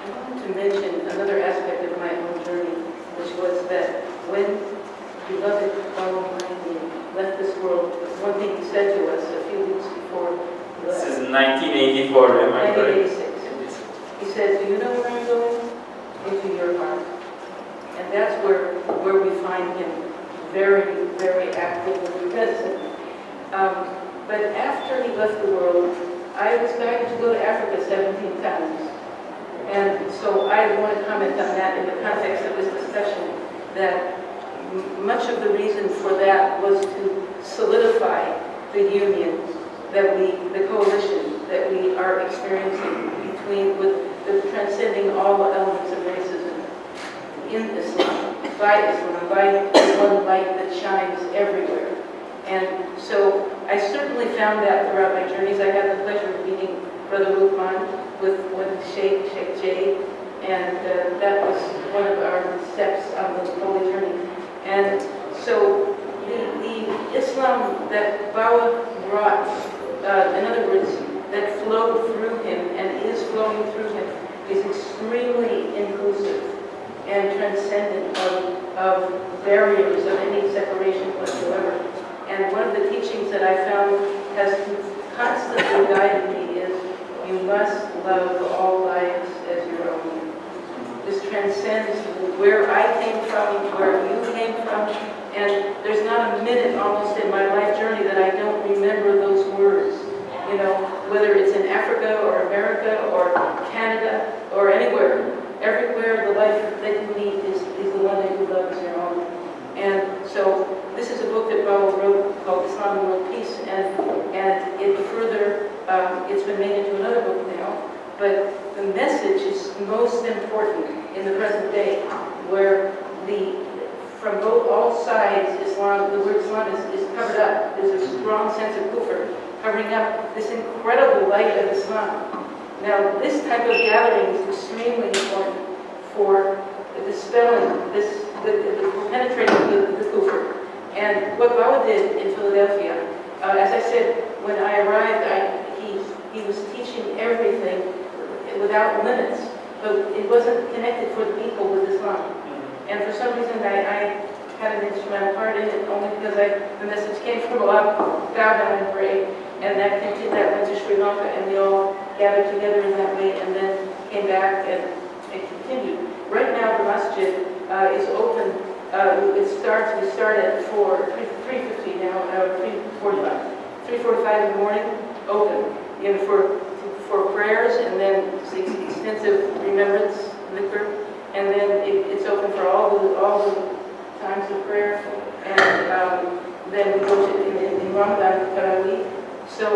I wanted to mention another aspect of my own journey, which was that when beloved Almighty left this world, one thing he said to us a few weeks before he left. This is 1984, am I correct? 1986. He said, "Do you know where I'm going? Into your heart." And that's where we find him very, very actively present. But after he left the world, I was guided to go to Africa 17 times. And so I want to comment on that in the context of this discussion, that much of the reason for that was to solidify the union that the coalition that we are experiencing with the transcending all elements of racism in Islam, by one light that shines everywhere. And so I certainly found that throughout my journeys. I had the pleasure of meeting Brother Lukman with Sheikh Jay, and that was one of our steps on the holy journey. And so the Islam that Bawa brought, in other words, that flowed through him and is flowing through him, is extremely inclusive and transcendent of barriers of any separation whatsoever. And one of the teachings that I found has constantly guided me is, you must love all lives as your own. This transcends where I came from, where you came from, and there's not a minute almost in my life journey that I don't remember those words. Whether it's in Africa or America or Canada or anywhere, everywhere the life that you lead is the one that you love as your own. And so this is a book that Bawa wrote called Islam and World Peace, and it further, it's been made into another book now, but the message is most important in the present day, where from all sides, Islam, the word Islam is covered up. There's a strong sense of kufr, covering up this incredible light of Islam. Now, this type of gathering is extremely important for dispelling for penetrating the kufr. And what Bawa did in Philadelphia As I said, when I arrived, he was teaching everything without limits, but it wasn't connected for the people with Islam. And for some reason, I had an instrumental part in it only because the message came from Allah, bow down and pray, and that went to Sri Lanka, and we all gathered together in that way, and then came back and it continued. Right now, the masjid is open. We start at 3:50 now, 3:45. 3:45 in the morning, open, for prayers, and then extensive remembrance, dhikr, and then it's open for all the times of prayer, and then we go to in Ramadan, Tarawih. So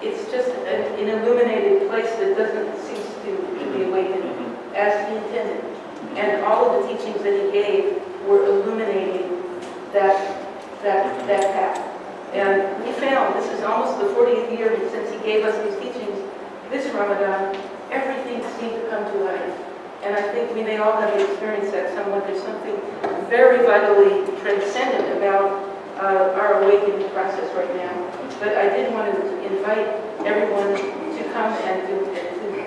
it's just an illuminated place that doesn't cease to be awakened as he intended. And all of the teachings that he gave were illuminating that path. And we found, this is almost the 40th year since he gave us these teachings, this Ramadan, everything seemed to come to life. And I think we may all have experienced that somewhat. There's something very vitally transcendent about our awakening process right now. But I did want to invite everyone to come and to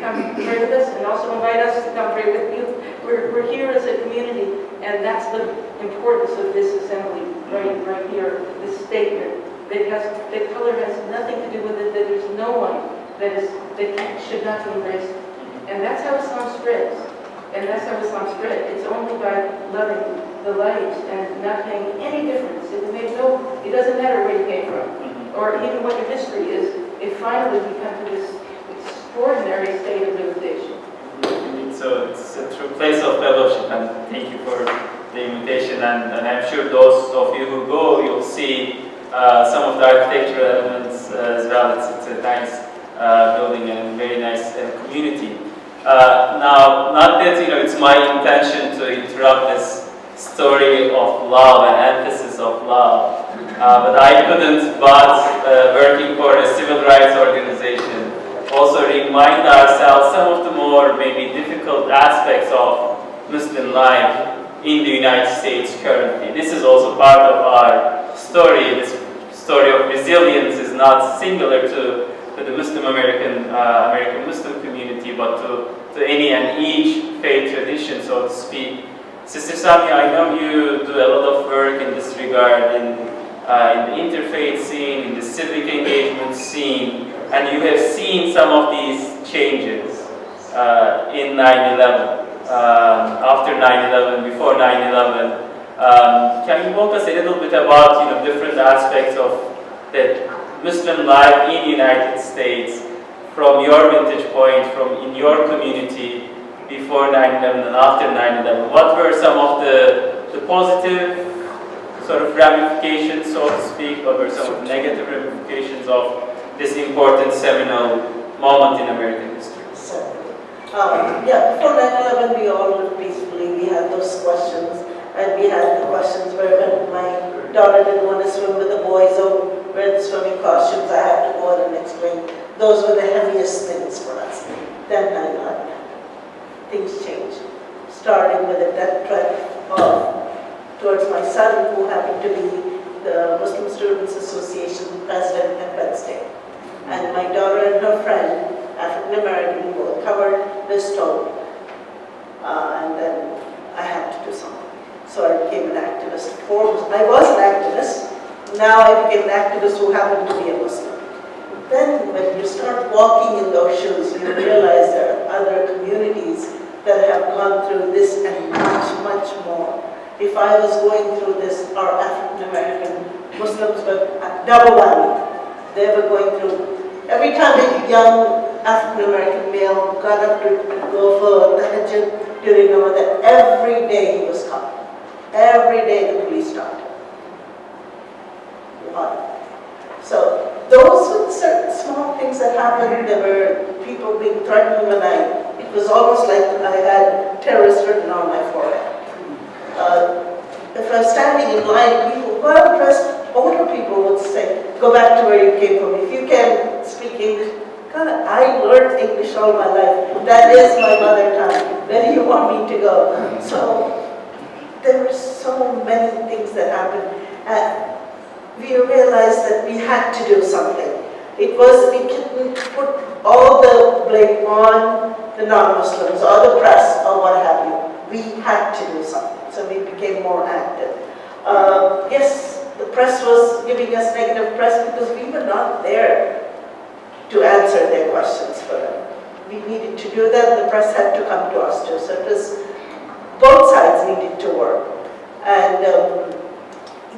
come pray with us, and also invite us to come pray with you. We're here as a community, and that's the importance of this assembly right here, this statement. The color has nothing to do with it, that there's no one that should not be embraced. And that's how Islam spreads. And that's how Islam spread. It's only by loving the light and not paying any difference. It doesn't matter where you came from, or even what your history is. It finally becomes to this extraordinary state of realization. So it's a true place of fellowship, and thank you for the invitation. And I'm sure those of you who go, you'll see some of the architectural elements as well. It's a nice building and very nice community. Now, not that it's my intention to interrupt this story of love and emphasis of love, but I couldn't but working for a civil rights organization also remind ourselves some of the more maybe difficult aspects of Muslim life in the United States currently. This is also part of our story. This story of resilience is not singular to the Muslim American Muslim community, but to any and each faith tradition, so to speak. Sister Sami, I know you do a lot of work in this regard in the interfaith scene, in the civic engagement scene, and you have seen some of these changes in 9/11, after 9/11, before 9/11. Can you walk us a little bit about different aspects of that Muslim life in the United States from your vantage point, from in your community before 9/11 and after 9/11? What were some of the positive sort of ramifications, so to speak, what were some of the negative ramifications of this important seminal moment in American history? Before 9/11 we all lived peacefully. We had those questions, and we had the questions where when my daughter didn't want to swim with the boys or wear the swimming costumes, I had to go out and explain. Those were the heaviest things for us. Then 9/11, things changed, starting with a death threat towards my son, who happened to be the Muslim Students Association president at Penn State. And my daughter and her friend, African American, both covered this stone. And then I had to do something. So I became an activist. I was an activist. Now I became an activist who happened to be a Muslim. Then when you start walking in those shoes, you realize there are other communities that have gone through this and much, much more. If I was going through this, our African American Muslims were double whammy. They were going through, every time a young African American male got up to go for tahajjud during Ramadan, every day he was caught. Every day the police stopped him. Why? So those were certain small things that happened. There were people being threatened when it was almost like I had terrorists written on my forehead. If I was standing in line, people who are impressed, older people would say, go back to where you came from. If you can speak English, God, I learned English all my life. That is my mother tongue. Where do you want me to go? So there were so many things that happened. we realized that we had to do something. We couldn't put all the blame on the non-Muslims or the press or what have you. We had to do something, so we became more active. Yes, the press was giving us negative press because we were not there to answer their questions for them. We needed to do that, the press had to come to us too. So it was, both sides needed to work. And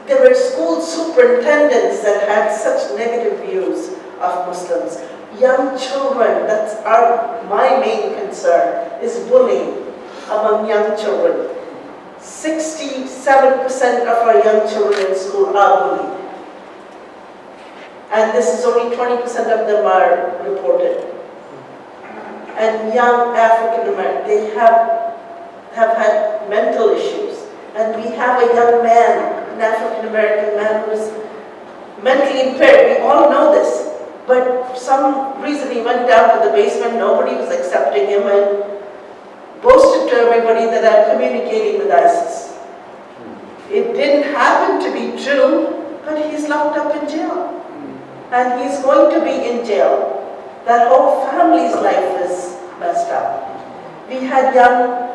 there were school superintendents that had such negative views of Muslims. Young children, that's my main concern, is bullying among young children. 67% of our young children in school are bullied. And this is only 20% of them are reported. And young African Americans, they have had mental issues. And we have a young man, an African American man who is mentally impaired. We all know this. But for some reason he went down to the basement, nobody was accepting him, and boasted to everybody that I'm communicating with ISIS. It didn't happen to be true, but he's locked up in jail. And he's going to be in jail. That whole family's life is messed up. We had young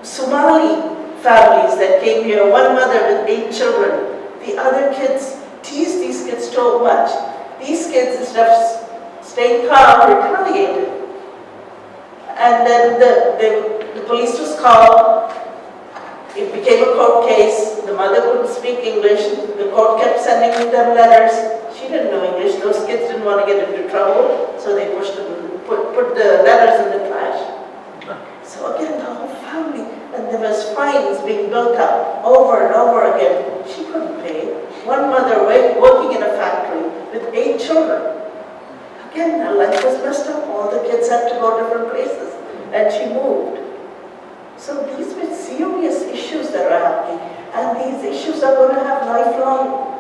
Somali families that came here, one mother with 8 children. The other kids teased these kids so much. These kids, instead of staying calm, retaliated. And then the police was called. It became a court case. The mother couldn't speak English. The court kept sending them letters. She didn't know English. Those kids didn't want to get into trouble, so they pushed them, put the letters in the trash. So again, the whole family, and there was fines being built up over and over again. She couldn't pay. One mother working in a factory with 8 children. Again, her life was messed up. All the kids had to go different places, and she moved. So these were serious issues that are happening, and these issues are going to have lifelong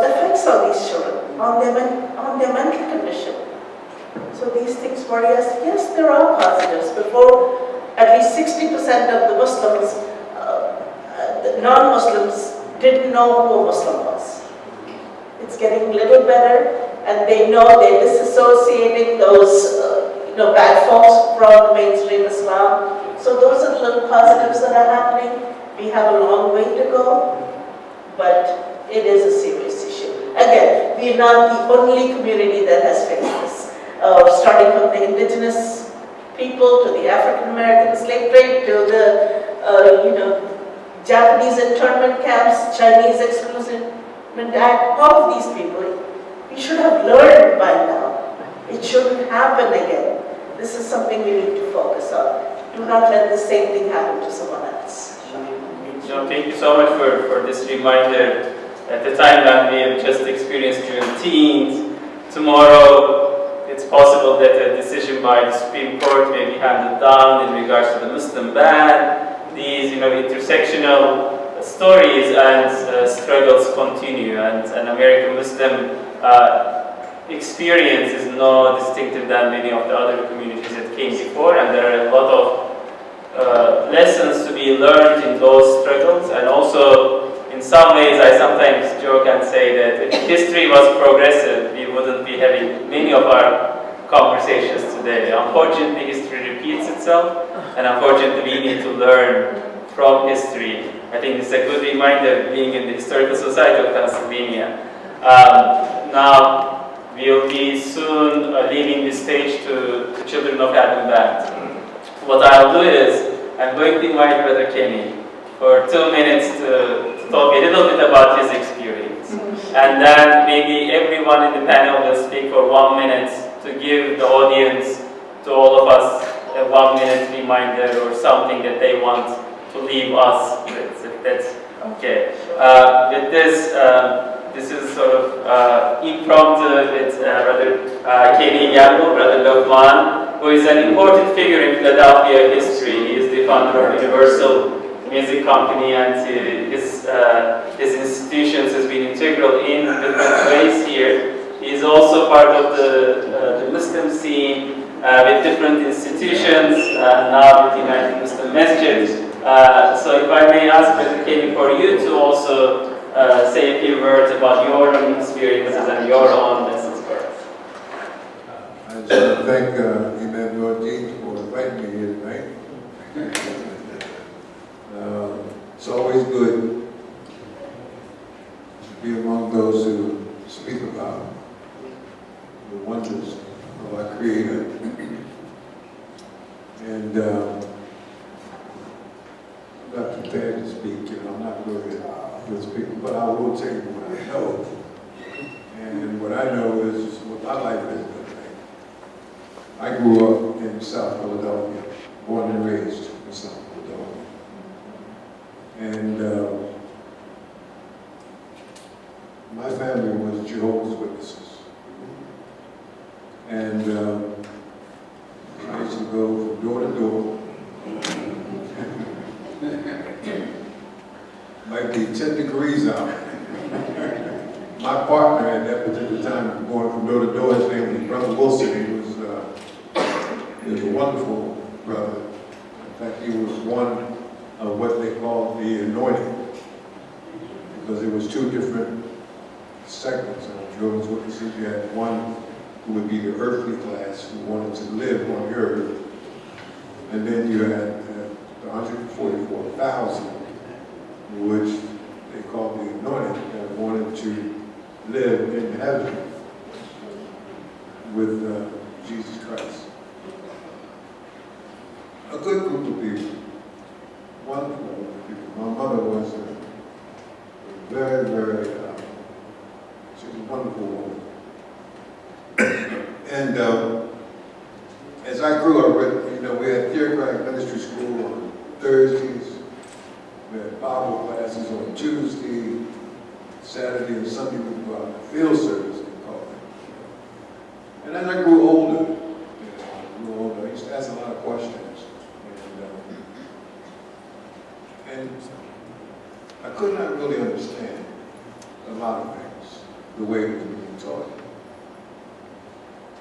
effects on these children, on their mental condition. So these things worry us. Yes, there are positives. Before, at least 60% of the Muslims, the non-Muslims, didn't know who a Muslim was. It's getting a little better, and they know they're disassociating those bad folks from mainstream Islam. So those are the little positives that are happening. We have a long way to go, but it is a serious issue. Again, we are not the only community that has faced this. Starting from the indigenous people to the African American slave trade to the Japanese internment camps, Chinese exclusion act, all of these people, we should have learned by now. It shouldn't happen again. This is something we need to focus on. Do not let the same thing happen to someone else. Thank you so much for this reminder. At the time that we have just experienced Juneteenth, tomorrow it's possible that a decision by the Supreme Court may be handed down in regards to the Muslim ban. These intersectional stories and struggles continue, and an American Muslim experience is no distinctive than many of the other communities that came before, and there are a lot of lessons to be learned in those struggles. And also, in some ways, I sometimes joke and say that if history was progressive, we wouldn't be having many of our conversations today. Unfortunately, history repeats itself, and unfortunately, we need to learn from history. I think it's a good reminder being in the Historical Society of Pennsylvania. Now, we'll be soon leaving the stage to children of Adam Band. What I'll do is, I'm going to invite Brother Kenny for 2 minutes to talk a little bit about his experience. And then maybe everyone in the panel will speak for 1 minute to give the audience, to all of us, a 1 minute reminder or something that they want to leave us with, if that's okay. With this is sort of impromptu with Brother Kenny Gamble, Brother Lokman, who is an important figure in Philadelphia history. He is the founder of Universal Music Company, and his institutions has been integral in different ways here. He is also part of the Muslim scene with different institutions, now with the United Muslim Masjid. So if I may ask Brother Kenny for you to also say a few words about your own experiences and your own lessons learned. I just want to thank Emmanuel Dean for inviting me here tonight. It's always good to be among those who speak about the wonders of our Creator. And I'm not prepared to speak, and I'm not really a good speaker, but I will tell you what I know. And what I know is what my life is. I grew up in South Philadelphia, born and raised in South Philadelphia. And my family was Jehovah's Witnesses. And I used to go from door to door. Might be 10 degrees out. My partner at that particular time, going from door to door, his name was Brother Wilson. He was a wonderful brother. In fact, he was one of what they call the anointing, because there was two different segments of Jehovah's Witnesses. You had one who would be the earthly class, who wanted to live on the earth, and then you had the 144,000, which they called the anointed, that wanted to live in heaven with Jesus Christ. A good group of people, wonderful group of people. My mother was a very, very, she was a wonderful woman. And as I grew up, you know, we had theocratic ministry school on Thursdays, we had Bible classes on Tuesday, Saturday, and Sunday we would go out to field service, they called it. And as I grew older, I used to ask a lot of questions. And I could not really understand a lot of things, the way it was being taught,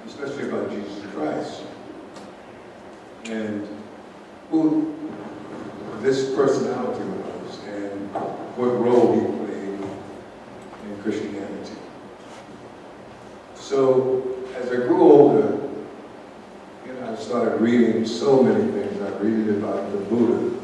especially about Jesus Christ and who this personality was and what role he played in Christianity. So as I grew older, you know, I started reading so many things. I read about the Buddha,